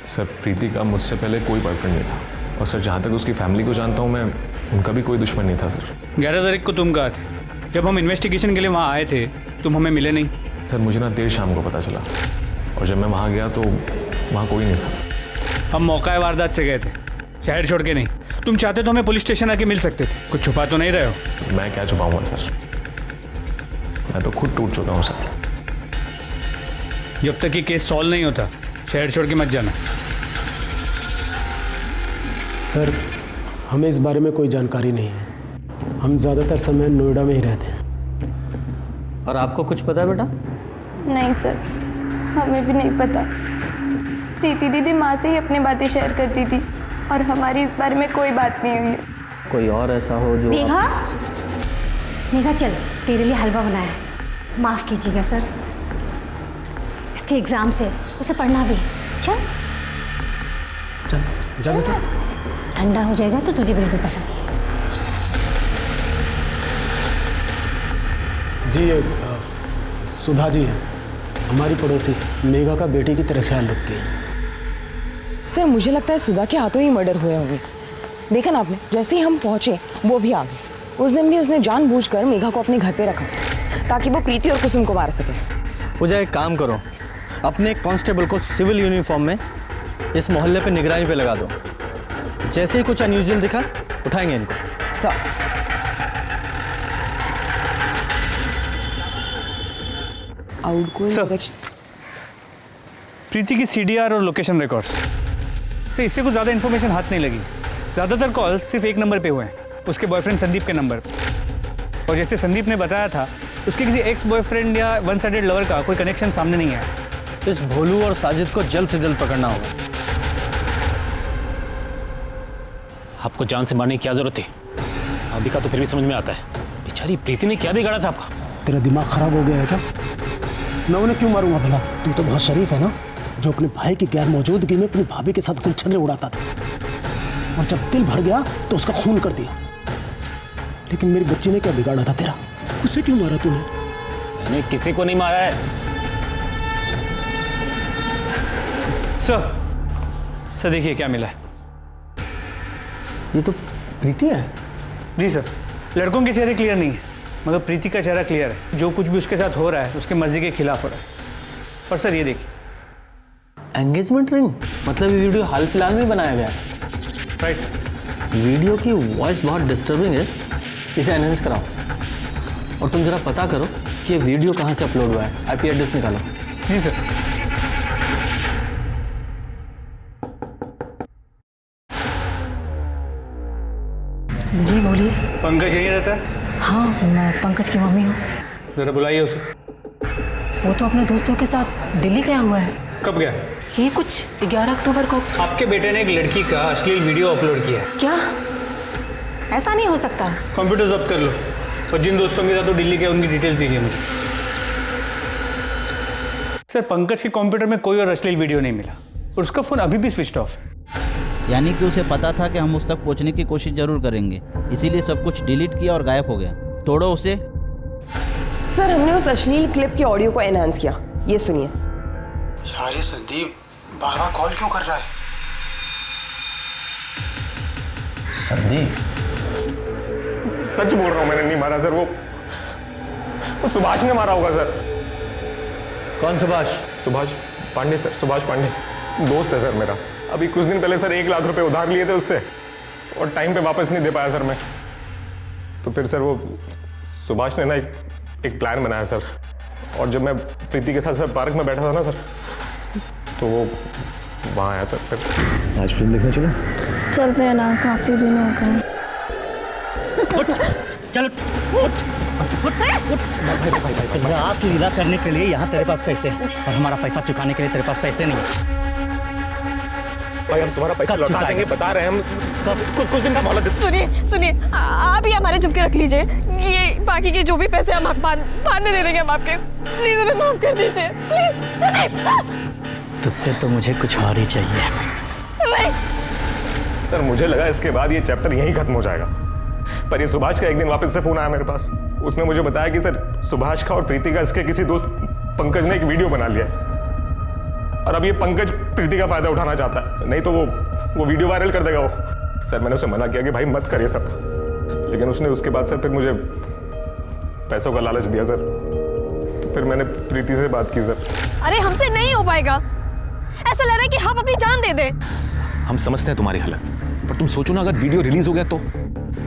सर, प्रीति का मुझसे पहले कोई बॉयफ्रेंड नहीं था, और सर जहाँ तक उसकी फैमिली को जानता हूँ मैं, उनका भी कोई दुश्मन नहीं था सर। 11 तारीख को तुम कहाँ थे? जब हम इन्वेस्टिगेशन के लिए वहाँ आए थे तुम हमें मिले नहीं। सर, मुझे ना देर शाम को पता चला, और जब मैं वहाँ गया तो वहाँ कोई नहीं था। हम मौका वारदात से गए थे, शहर छोड़ के नहीं। तुम चाहते तो हमें पुलिस स्टेशन आके मिल सकते थे। कुछ छुपा तो नहीं रहे हो? मैं क्या छुपाऊंगा सर, मैं तो खुद टूट चुका हूँ सर। जब तक ये केस सॉल्व नहीं होता शहर छोड़ के मत जाना। सर, हमें इस बारे में कोई जानकारी नहीं है। हम ज़्यादातर समय नोएडा में ही रहते हैं। और आपको कुछ पता है बेटा? नहीं सर, हमें भी नहीं पता। प्रीति दीदी माँ से ही अपनी बातें शेयर करती थी और हमारी इस बारे में कोई बात नहीं हुई है। कोई और ऐसा हो जो मेघा, मेघा चल, तेरे लिए हलवा बनाया है। माफ़ कीजिएगा सर, इसके एग्ज़ाम से उसे पढ़ना भी है। चल चल जा बेटा। ठंडा हो जाएगा तो तुझे बिल्कुल पसंद नहीं। जी, ये सुधा जी है, हमारी पड़ोसी, मेघा का बेटी की तरह ख्याल रखती है। सर, मुझे लगता है सुधा के हाथों ही मर्डर हुए होंगे। देखा ना आपने, जैसे ही हम पहुंचे वो भी आ गई। उस दिन भी उसने जानबूझकर मेघा को अपने घर पे रखा ताकि वो प्रीति और कुसुम को मार सके। पूजा, एक काम करो, अपने कांस्टेबल को सिविल यूनिफॉर्म में इस मोहल्ले पे निगरानी पे लगा दो। जैसे ही कुछ अनयूजुअल दिखा उठाएंगे इनको। सर, प्रीति की सीडीआर और लोकेशन रिकॉर्ड्स से इससे कुछ ज़्यादा इन्फॉर्मेशन हाथ नहीं लगी। ज़्यादातर कॉल सिर्फ एक नंबर पे हुए हैं, उसके बॉयफ्रेंड संदीप के नंबर पर। और जैसे संदीप ने बताया था, उसके किसी एक्स बॉयफ्रेंड या वन साइडेड लवर का कोई कनेक्शन सामने नहीं आया। इस भोलू और साजिद को जल्द से जल्द पकड़ना होगा। आपको जान से मारने की क्या जरूरत थी? अभी का तो फिर भी समझ में आता है, बेचारी प्रीति ने क्या बिगाड़ा था आपका? तेरा दिमाग खराब हो गया है क्या? मैं उन्हें क्यों मारूंगा भला? तू तो बहुत शरीफ है ना, जो अपने भाई की गैर मौजूदगी में अपनी भाभी के साथ गुलछर्रे उड़ाता था, और जब दिल भर गया तो उसका खून कर दिया। लेकिन मेरी बच्ची ने क्या बिगाड़ा था तेरा? उसे क्यों मारा तूने? मैंने किसी को नहीं मारा है। सर देखिए क्या मिला है। ये तो प्रीति है। जी सर, लड़कों के चेहरे क्लियर नहीं है, मगर प्रीति का चेहरा क्लियर है। जो कुछ भी उसके साथ हो रहा है उसके मर्जी के खिलाफ हो रहा है। और सर ये देखिए, एंगेजमेंट रिंग, मतलब ये वीडियो हाल फिलहाल में बनाया गया है। Right sir. वीडियो की वॉइस बहुत डिस्टर्बिंग है, इसे एनहेंस कराओ। और तुम जरा पता करो कि ये वीडियो कहाँ से अपलोड हुआ है, आईपी एड्रेस निकालो। जी सर। जी बोलिए। पंकज यहीं रहता है? हाँ, मैं पंकज की मम्मी हूँ। जरा बुलाइए उसे। वो तो अपने दोस्तों के साथ दिल्ली गया हुआ है। कब गया? ये कुछ 11 अक्टूबर को। आपके बेटे ने एक लड़की का अश्लील वीडियो अपलोड किया है। क्या? ऐसा नहीं हो सकता। कंप्यूटर जब्त कर लो और जिन दोस्तों के साथ वो दिल्ली गए उनकी डिटेल्स दीजिए मुझे। सर पंकज के कंप्यूटर में कोई और अश्लील वीडियो नहीं मिला और उसका फ़ोन अभी भी स्विच ऑफ है। यानी कि उसे पता था कि हम उस तक पहुंचने की कोशिश जरूर करेंगे, इसीलिए सब कुछ डिलीट किया और गायब हो गया। तोड़ो उसे। सर हमने उस अश्लील क्लिप के ऑडियो को एनहांस किया, ये सुनिए। यार ये संदीप बार बार कॉल क्यों कर रहा है? संदीप, सच बोल रहा हूं, मैंने नहीं मारा सर। वो सुभाष ने मारा होगा सर। कौन सुभाष? सुभाष पांडे सर, सुभाष पांडे दोस्त है सर मेरा। अभी कुछ दिन पहले सर 1 लाख रुपए उधार लिए थे उससे और टाइम पे वापस नहीं दे पाया सर मैं। तो फिर सर वो सुभाष ने ना एक प्लान बनाया सर, और जब मैं प्रीति के साथ सर पार्क में बैठा था ना सर, तो वो वहाँ आया सर। फिर आज फिल्म देखने चलो। चलते हैं ना, काफी दिन हो गए। चल आज सीधा करने के लिए यहाँ तेरे पास पैसे और हमारा पैसा चुकाने के लिए तेरे पास पैसे नहीं है। भाई हम तुम्हारा पैसा लौटा देंगे, बता रहे हैं हम। कुछ दिन का मोहलत दे। सुनिए आप ही हमारे चुपके रख लीजिए। ये बाकी के जो भी पैसे हम बाद में दे देंगे हम आपके। प्लीज उन्हें माफ कर दीजिए प्लीज। तुझसे तो मुझे कुछ और ही चाहिए। सर मुझे लगा इसके बाद ये चैप्टर यहीं खत्म हो जाएगा, पर ये सुभाष का एक दिन वापस से फोन आया मेरे पास। उसने मुझे बताया कि सर सुभाष का और प्रीति का इसके किसी दोस्त पंकज ने एक वीडियो बना लिया है, और अब ये पंकज प्रीति का फायदा उठाना चाहता है, नहीं तो वो वीडियो वायरल कर देगा वो। सर मैंने उसे मना किया कि भाई मत कर ये सब, लेकिन उसने उसके बाद सर फिर मुझे पैसों का लालच दिया सर। तो फिर मैंने प्रीति से बात की सर। अरे हमसे नहीं हो पाएगा, ऐसा लग रहा है कि हम अपनी जान दे दें। हम समझते हैं तुम्हारी हालत, पर तुम सोचो ना, अगर वीडियो रिलीज हो गया तो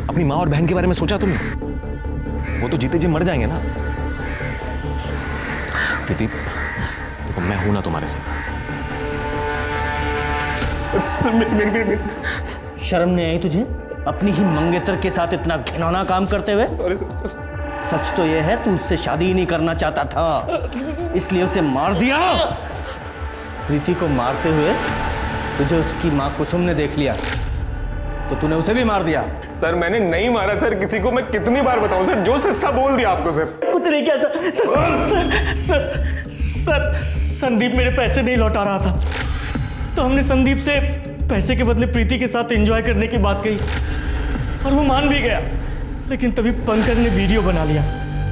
अपनी माँ और बहन के बारे में सोचा तुमने? वो तो जीते जी मर जाएंगे ना। प्रीति देखो, मैं हूं ना तुम्हारे साथ। शर्म नहीं आई तुझे अपनी ही मंगेतर के साथ इतना घिनौना काम करते हुए? सच तो यह है तू उससे शादी ही नहीं करना चाहता था, इसलिए उसे मार दिया। प्रीति को मारते हुए तुझे उसकी माँ कुसुम ने देख लिया तो तूने उसे भी मार दिया। सर मैंने नहीं मारा सर किसी को, मैं कितनी बार बताऊं सर, जो सस्ता बोल दिया आपको सर। कुछ नहीं किया सर। सर संदीप मेरे पैसे नहीं लौटा रहा था, तो हमने संदीप से पैसे के बदले प्रीति के साथ एंजॉय करने की बात कही और वो मान भी गया। लेकिन तभी पंकज ने वीडियो बना लिया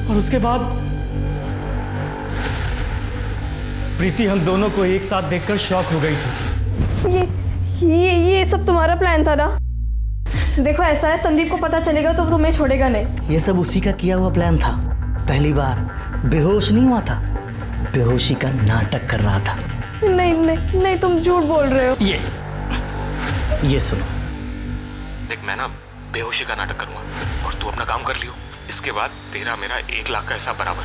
और उसके बाद प्रीति हम दोनों को एक साथ देखकर शॉक हो गई थी। ये सब तुम्हारा प्लान था ना? देखो ऐसा है, संदीप को पता चलेगा तो तुम्हें छोड़ेगा नहीं। ये सब उसी का किया हुआ प्लान था। पहली बार बेहोश नहीं हुआ था, बेहोशी का नाटक कर रहा था। नहीं तुम झूठ बोल रहे हो। ये सुनो, देख मैं ना बेहोशी का नाटक करूंगा और तू अपना काम कर लियो, इसके बाद तेरा मेरा 1 लाख का हिसाब बराबर।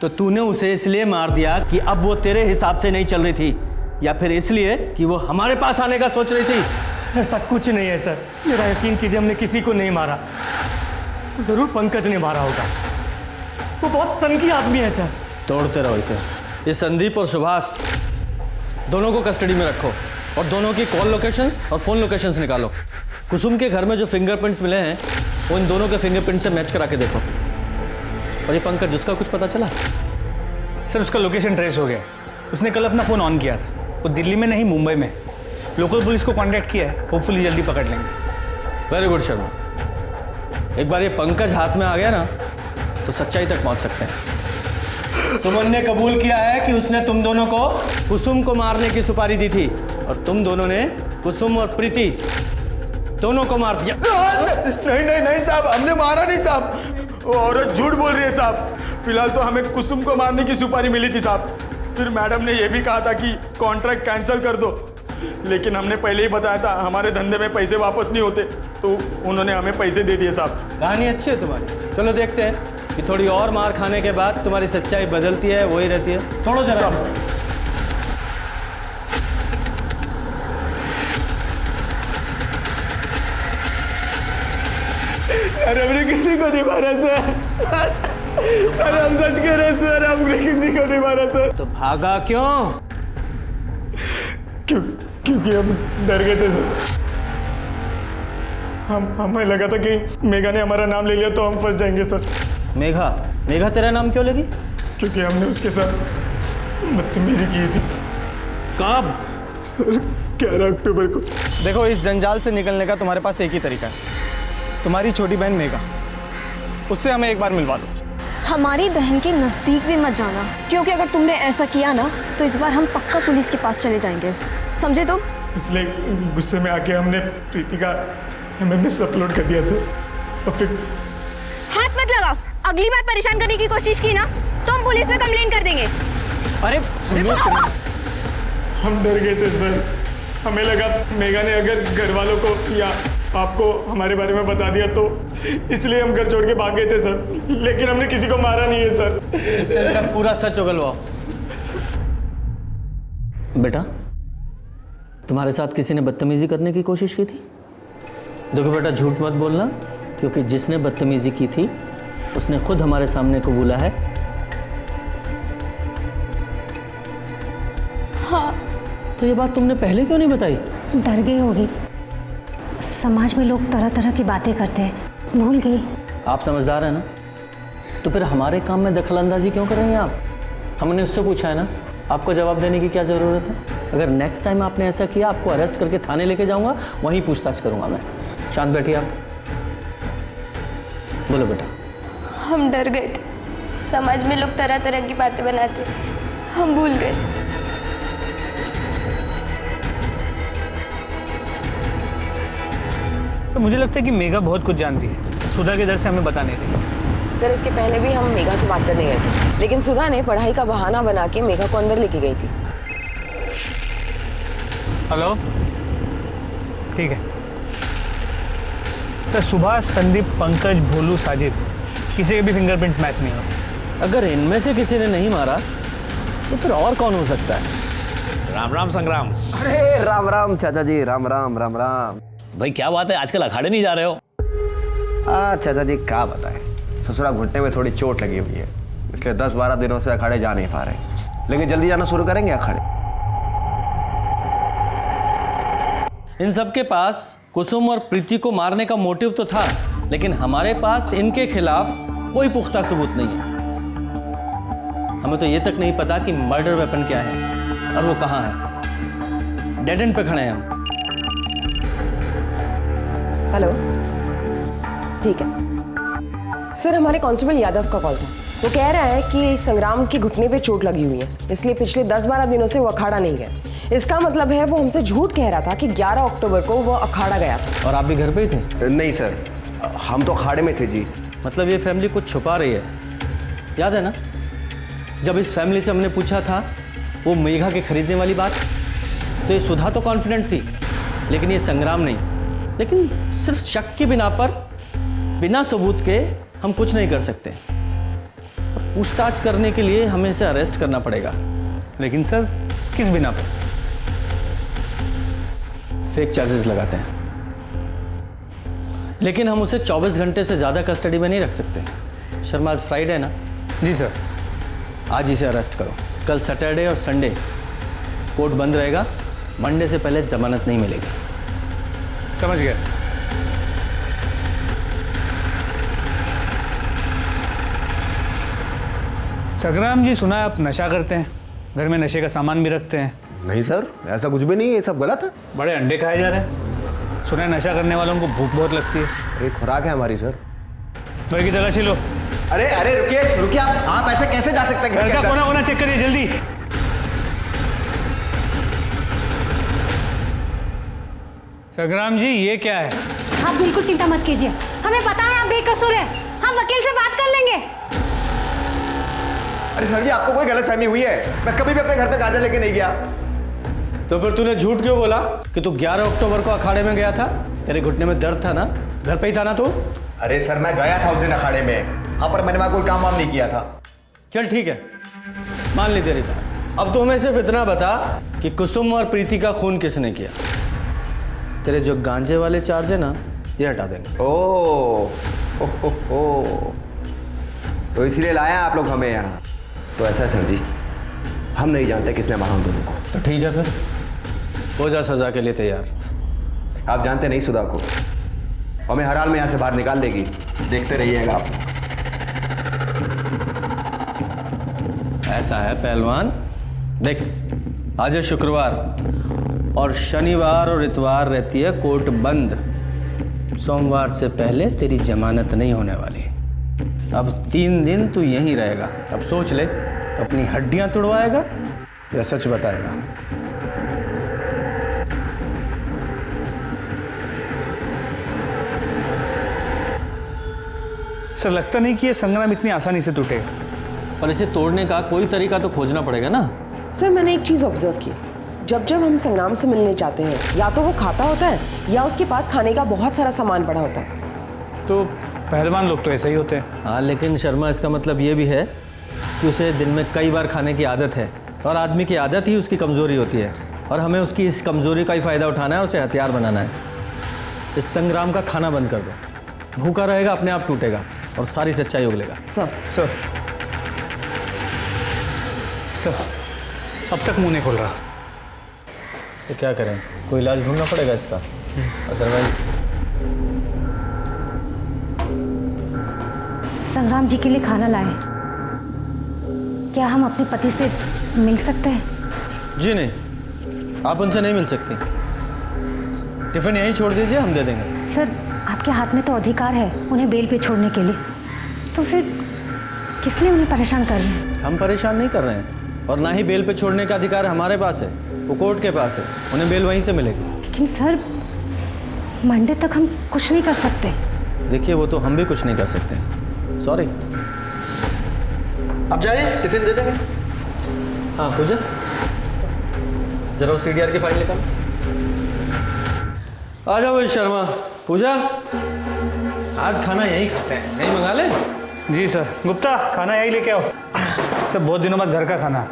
तो तूने उसे इसलिए मार दिया कि अब वो तेरे हिसाब से नहीं चल रही थी, या फिर इसलिए कि वो हमारे पास आने का सोच रही थी? ऐसा कुछ नहीं है सर, मेरा यकीन कीजिए, हमने किसी को नहीं मारा। जरूर पंकज ने मारा होगा, वो बहुत सनकी आदमी है सर। तोड़ते रहो इसे। ये संदीप और सुभाष दोनों को कस्टडी में रखो और दोनों की कॉल लोकेशंस और फोन लोकेशंस निकालो। कुसुम के घर में जो फिंगरप्रिंट्स मिले हैं वो इन दोनों के फिंगरप्रिंट से मैच करा के देखो। और ये पंकज, उसका कुछ पता चला? सर उसका लोकेशन ट्रेस हो गया है। उसने कल अपना फ़ोन ऑन किया था। वो दिल्ली में नहीं, मुंबई में। लोकल पुलिस को कांटेक्ट किया है, होपफुली जल्दी पकड़ लेंगे। Very good Sharma. एक बार ये पंकज हाथ में आ गया ना तो सच्चाई तक पहुंच सकते हैं। सुमन ने कबूल किया है कि उसने तुम दोनों को कुसुम को मारने की सुपारी दी थी और तुम दोनों ने कुसुम और प्रीति दोनों को मार दिया। नहीं नहीं नहीं साहब, हमने मारा नहीं साहब। वो औरत झूठ बोल रही है साहब। फिलहाल तो हमें कुसुम को मारने की सुपारी मिली थी साहब। फिर मैडम ने यह भी कहा था कि कॉन्ट्रैक्ट कैंसिल कर दो, लेकिन हमने पहले ही बताया था हमारे धंधे में पैसे वापस नहीं होते, तो उन्होंने हमें पैसे दे दिए साहब। कहानी अच्छी है तुम्हारी। चलो देखते हैं कि थोड़ी और मार खाने के बाद तुम्हारी सच्चाई बदलती है, वही रहती है। थोड़ा जरा अरे हमने किसी को नहीं मारा सर। अरे हम सच कह रहे सर, हमने किसी को नहीं मारा सर। तो भागा क्यों? क्योंकि हम डर गए थे सर। हमें लगा था कि मेघा ने हमारा नाम ले लिया तो हम फंस जाएंगे सर। मेघा? मेघा तेरा नाम क्यों लगी? क्योंकि हमने उसके साथ बदतमीजी की थी। कब? सर 11 अक्टूबर को। देखो, इस जंजाल से निकलने का तुम्हारे पास एक ही तरीका है। तुम्हारी छोटी बहन मेघा, उससे हमें एक बार मिलवा दो। हमारी बहन के नज़दीक भी मत जाना, क्योंकि अगर तुमने ऐसा किया ना तो इस बार हम पक्का पुलिस के पास चले जाएंगे, समझे तुम? इसलिए गुस्से में आके हमने प्रीति का MMS अपलोड कर दिया सर। और फिर हाथ मत लगाओ। अगली बार परेशान करने की कोशिश की ना तो हम पुलिस में कंप्लेंट कर देंगे। अरे हम डर गए थे सर। हमें लगा मेघा ने अगर घर वालों को या आपको हमारे बारे में बता दिया तो इसलिए हम घर छोड़ के भाग गए थे सर। लेकिन हमने किसी को मारा नहीं है सर। इससे सर पूरा सच उगलवाओ। बेटा, तुम्हारे साथ किसी ने बदतमीजी करने की कोशिश की थी? देखो बेटा, झूठ मत बोलना, क्योंकि जिसने बदतमीजी की थी उसने खुद हमारे सामने कबूला है। हाँ। तो ये बात तुमने पहले क्यों नहीं बताई? डर गई होगी। समाज में लोग तरह तरह की बातें करते हैं, भूल गई। आप समझदार हैं ना, तो फिर हमारे काम में दखलंदाजी क्यों कर रही हैं आप? हमने उससे पूछा है ना, आपको जवाब देने की क्या ज़रूरत है? अगर नेक्स्ट टाइम आपने ऐसा किया, आपको अरेस्ट करके थाने लेके जाऊंगा, वहीं पूछताछ करूंगा मैं। शांत बैठिए आप। बोलो बेटा। हम डर गए थे। समाज में लोग तरह तरह की बातें बनाते, हम भूल गए। तो मुझे लगता है कि मेघा बहुत कुछ जानती है, सुधा के डर से हमें बता नहीं रही। सर, इसके पहले भी हम मेघा से बात करने गए थे, लेकिन सुधा ने पढ़ाई का बहाना बना के मेघा को अंदर लेके गई थी। हेलो, ठीक है सर। सुभाष, संदीप, पंकज, भोलू, साजिद, किसी के भी फिंगरप्रिंट्स मैच नहीं हो। अगर इनमें से किसी ने नहीं मारा तो फिर और कौन हो सकता है? राम राम संग्राम। अरे राम राम चाचा जी, राम राम राम राम। भाई क्या बात है, आजकल अखाड़े नहीं जा रहे हो? चाचा जी क्या बताएं, ससुरा घुटने में थोड़ी चोट लगी हुई है, इसलिए 10-12 दिनों से अखाड़े जा नहीं पा रहे, लेकिन जल्दी जाना शुरू करेंगे अखाड़े। इन सब के पास कुसुम और प्रीति को मारने का मोटिव तो था, लेकिन हमारे पास इनके खिलाफ कोई पुख्ता सबूत नहीं है। हमें तो ये तक नहीं पता कि मर्डर वेपन क्या है और वो कहाँ है। डेड एंड पे खड़े हैं हम। हेलो, ठीक है सर, हमारे कांस्टेबल यादव का कॉल था। वो कह रहा है कि संग्राम की घुटने पे चोट लगी हुई है, इसलिए पिछले 10-12 दिनों से वो अखाड़ा नहीं गया। इसका मतलब है वो हमसे झूठ कह रहा था कि 11 अक्टूबर को वो अखाड़ा गया था। और आप भी घर पे ही थे? नहीं सर, हम तो अखाड़े में थे जी। मतलब ये फैमिली कुछ छुपा रही है। याद है ना, जब इस फैमिली से हमने पूछा था वो मेघा के खरीदने वाली बात, तो ये सुधा तो कॉन्फिडेंट थी, लेकिन ये संग्राम नहीं। लेकिन सिर्फ शक की बिना पर, बिना सबूत के हम कुछ नहीं कर सकते। पूछताछ करने के लिए हमें इसे अरेस्ट करना पड़ेगा। लेकिन सर, किस बिना पर? फेक चार्जेस लगाते हैं, लेकिन हम उसे 24 घंटे से ज़्यादा कस्टडी में नहीं रख सकते। शर्मा, आज फ्राइडे है ना? जी सर। आज इसे अरेस्ट करो। कल सैटरडे और संडे कोर्ट बंद रहेगा, मंडे से पहले जमानत नहीं मिलेगी। समझ गया। संग्राम जी, सुना है आप नशा करते हैं, घर में नशे का सामान भी रखते हैं। नहीं सर, ऐसा कुछ भी नहीं है, ये सब गलत है। बड़े अंडे खाए जा रहे हैं। सुना है नशा करने वालों को भूख बहुत लगती है। एक खुराक है हमारी सर। घर की तलाशी लो। अरे रुकिए आप ऐसे कैसे जा सकते हैं? घर का कोना कोना चेक करिए जल्दी। संग्राम जी, ये क्या है? आप बिल्कुल चिंता मत कीजिए, हमें पता है आप बेकसूर हैं। हम वकील से बात कर लेंगे। अरे सर जी, आपको कोई गलतफहमी हुई है। मैं कभी भी अपने घर पे गांजा लेके नहीं गया। तो फिर तूने झूठ क्यों बोला कि तू 11 अक्टूबर को अखाड़े में गया था? तेरे घुटने में दर्द था ना, घर पे ही था ना तू? अरे सर, मैं गया था उस दिन अखाड़े में। हाँ, पर मैंने वहां कोई काम वाम नहीं किया था। चल ठीक है, मान ली तेरी बात। अब तो हमें सिर्फ इतना बता कि कुसुम और प्रीति का खून किसने किया। तेरे जो गांजे वाले चार्ज है ना, ये हटा देंगे। ओ तो इसलिए लाया आप लोग हमें यहाँ। तो ऐसा है सर जी, हम नहीं जानते किसने मारा उन दोनों को। तो ठीक है, फिर हो जा सजा के लिए तैयार। आप जानते नहीं सुधा को, हमें हर हाल में यहाँ से बाहर निकाल देगी। देखते रहिएगा आप। ऐसा है पहलवान, देख आज है शुक्रवार और शनिवार और इतवार रहती है कोर्ट बंद। सोमवार से पहले तेरी जमानत नहीं होने वाली। अब 3 दिन तू यहीं रहेगा। अब सोच ले, अपनी हड्डियां तुड़वाएगा या सच बताएगा? सर, लगता नहीं कि ये संग्राम इतनी आसानी से टूटेगा। पर इसे तोड़ने का कोई तरीका तो खोजना पड़ेगा ना। सर, मैंने एक चीज़ ऑब्जर्व की, जब हम संग्राम से मिलने जाते हैं या तो वो खाता होता है या उसके पास खाने का बहुत सारा सामान पड़ा होता है। तो पहलवान लोग तो ऐसे ही होते हैं। हाँ, लेकिन शर्मा, इसका मतलब ये भी है कि उसे दिन में कई बार खाने की आदत है और आदमी की आदत ही उसकी कमज़ोरी होती है और हमें उसकी इस कमज़ोरी का ही फ़ायदा उठाना है और उसे हथियार बनाना है। इस संग्राम का खाना बंद कर दो। भूखा रहेगा, अपने आप टूटेगा और सारी सच्चाई उगलेगा। सर, अब तक मुंह नहीं खोल रहा। तो क्या करें, कोई इलाज ढूंढना पड़ेगा इसका, अदरवाइज। संग्राम जी के लिए खाना लाए। क्या हम अपने पति से मिल सकते हैं? जी नहीं, आप उनसे नहीं मिल सकती। टिफिन यहीं छोड़ दीजिए, हम दे देंगे। सर, आपके हाथ में तो अधिकार है उन्हें बेल पे छोड़ने के लिए, तो फिर किस लिए उन्हें परेशान कर रहे हैं? हम परेशान नहीं कर रहे हैं और ना ही बेल पे छोड़ने का अधिकार हमारे पास है, वो कोर्ट के पास है। उन्हें बेल वहीं से मिलेगी। लेकिन सर, मंडे तक हम कुछ नहीं कर सकते। देखिए, वो तो हम भी कुछ नहीं कर सकते। सॉरी। आप जाइए, टिफिन दे देंगे। हाँ पूजा, जरा वो CDR की फाइल निकाल। आ जाओ शर्मा। पूजा, आज खाना यहीं खाते हैं, नहीं मंगा ले? जी सर। गुप्ता, खाना यही लेके आओ। सब बहुत दिनों बाद घर का खाना।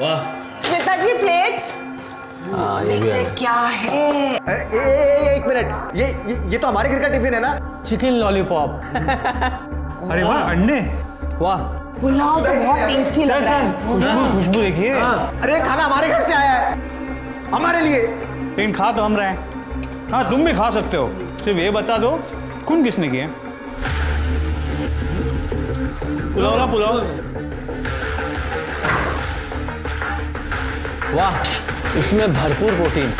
वाह। स्मिता जी, प्लेट्स। हाँ, ये भी है। क्या है? एक मिनट, ये तो हमारे घर का टिफिन है ना? Chicken lollipop. अरे वाह, अंडे। वाह, पुलाव तो बहुत टेस्टी लग रहा है। खुशबू देखिए। अरे खाना हमारे घर से आया है, हमारे लिए। लेकिन खा तो हम रहे हैं। हाँ, तुम भी खा सकते हो, सिर्फ ये बता दो खून किसने किए? पुलाव। वाह, उसमें भरपूर प्रोटीन।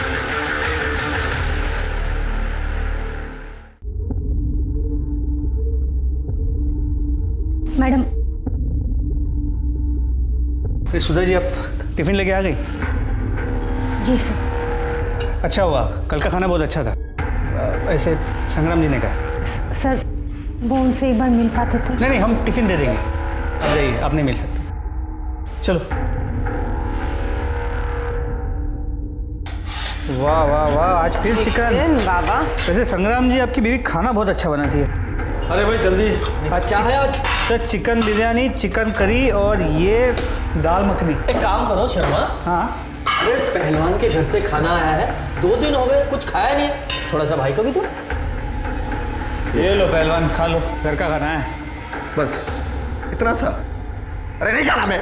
मैडम। अरे सुधा जी, आप टिफिन लेके आ गई? जी सर। अच्छा हुआ, कल का खाना बहुत अच्छा था। ऐसे संग्राम जी ने कहा। सर, वो उनसे एक बार मिल पाते तो? नहीं, हम टिफिन दे देंगे। आप जाइए, आप नहीं मिल सकते। चलो। वाह वाह वाह, आज फिर चिकन। बाबा, वैसे संग्राम जी, आपकी बीवी खाना बहुत अच्छा बनाती है। अरे भाई जल्दी, आज क्या है? आज sir chicken biryani, chicken curry और ये दाल मखनी। एक काम करो शर्मा। हाँ, अरे पहलवान के घर से खाना आया है, 2 दिन हो गए, कुछ खाया नहीं है, थोड़ा सा भाई को भी दो। ये लो पहलवान, खा लो, घर का खाना है। बस इतना सा? अरे नहीं खाना मैं।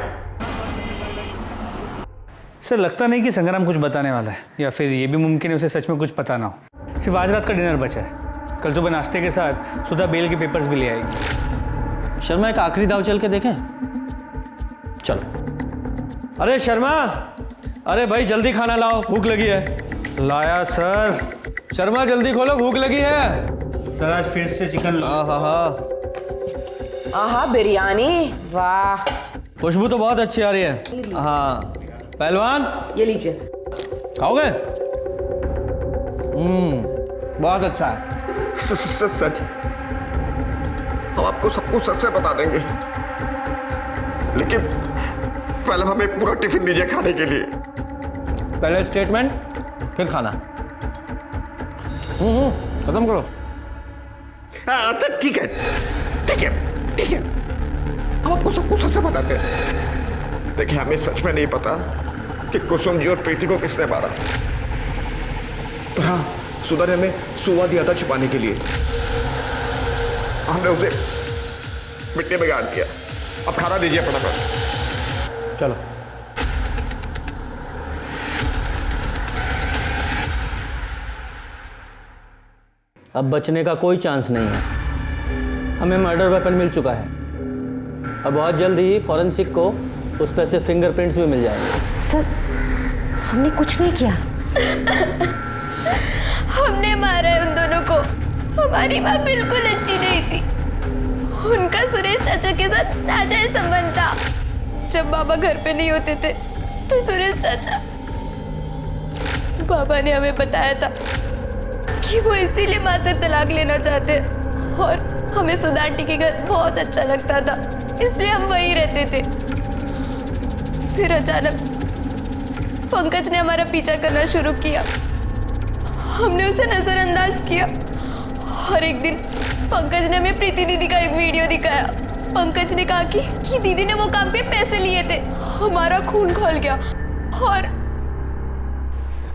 सर, लगता नहीं कि संग्राम कुछ बताने वाला है, या फिर ये भी मुमकिन है उसे सच में कुछ पता ना हो। सिर्फ आज रात का डिनर बचा है। कल सुबह नाश्ते के साथ सुधा बेल के पेपर्स भी ले आएगी। शर्मा एक आखिरी दाव चल के देखें? चलो। अरे शर्मा, अरे भाई जल्दी खाना लाओ, भूख लगी है। लाया सर। शर्मा जल्दी खोलो, भूख लगी है। सर आज फिर से चिकन। आहा बिरयानी, वाह। खुशबू तो बहुत अच्छी आ रही है। हाँ पहलवान, ये लीजिए। खाओगे? बहुत अच्छा है। सर जी, हम आपको सब कुछ सच से बता देंगे, लेकिन पहले हमें पूरा टिफिन दीजिए खाने के लिए। पहले स्टेटमेंट, फिर खाना। खत्म करो। अच्छा ठीक है, ठीक है, ठीक है, हम आपको सब कुछ सच से बताते हैं। देखिए, हमें सच में नहीं पता कि कुसुम जी और प्रीति को किसने मारा, पर हाँ, सुधा ने हमें सुवा दिया था छुपाने के लिए। हमने उसे मिट्टी में गाड़ दिया। अब खाना दीजिए फटाफट। चलो। अब बचने का कोई चांस नहीं है। हमें मर्डर वेपन मिल चुका है। अब बहुत जल्द ही फॉरेंसिक को उस पर से फिंगरप्रिंट्स भी मिल जाएंगे। सर, हमने कुछ नहीं किया। हमने मारा है उन दोनों को। हमारी माँ बिल्कुल अच्छी नहीं थी। उनका सुरेश चाचा के साथ नाजायज संबंध था। जब बाबा घर पे नहीं होते थे तो सुरेश चाचा, बाबा ने हमें बताया था कि वो इसीलिए माँ से तलाक लेना चाहते, और हमें सुधा आंटी के घर बहुत अच्छा लगता था, इसलिए हम वहीं रहते थे। फिर अचानक पंकज ने हमारा पीछा करना शुरू किया। हमने उसे नजरअंदाज किया, और एक दिन पंकज ने हमें प्रीति दीदी का एक वीडियो दिखाया। पंकज ने कहा कि दीदी ने वो काम पे पैसे लिए थे। हमारा खून खौल गया। और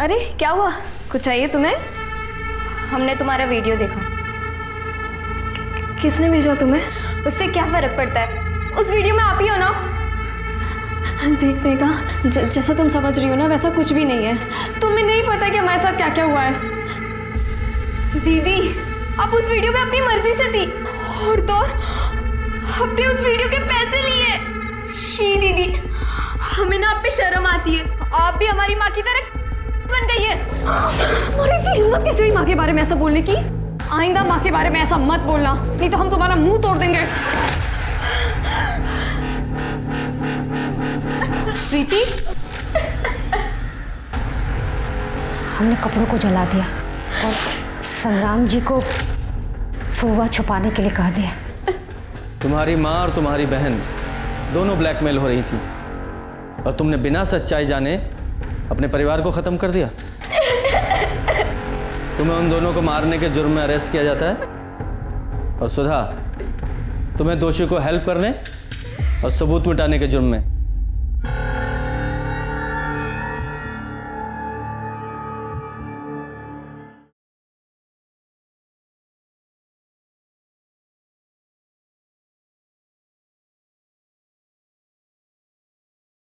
अरे क्या हुआ, कुछ चाहिए तुम्हें? हमने तुम्हारा वीडियो देखा। किसने भेजा तुम्हें? उससे क्या फर्क पड़ता है, उस वीडियो में आप ही हो ना। देख मेघा, जैसा तुम समझ रही हो ना वैसा कुछ भी नहीं है। तुम्हें नहीं पता कि हमारे साथ क्या क्या हुआ है। दीदी, आप उस वीडियो में अपनी मर्जी से थी, और तो आपने उस वीडियो के पैसे लिए। शी दीदी, हमें ना आप पे शर्म आती है। आप भी हमारी माँ की तरह बन गई है। तुम्हारी इतनी हिम्मत कैसे हुई माँ के बारे में ऐसा बोलने की? आइंदा माँ के बारे में ऐसा मत बोलना, नहीं तो हम तुम्हारा मुंह तोड़ देंगे। प्रीति, हमने कपड़ों को जला दिया और संग्राम जी को सुबह छुपाने के लिए कह दिया। तुम्हारी माँ और तुम्हारी बहन दोनों ब्लैकमेल हो रही थी, और तुमने बिना सच्चाई जाने अपने परिवार को खत्म कर दिया। तुम्हें उन दोनों को मारने के जुर्म में अरेस्ट किया जाता है, और सुधा, तुम्हें दोषी को हेल्प करने और सबूत मिटाने के जुर्म में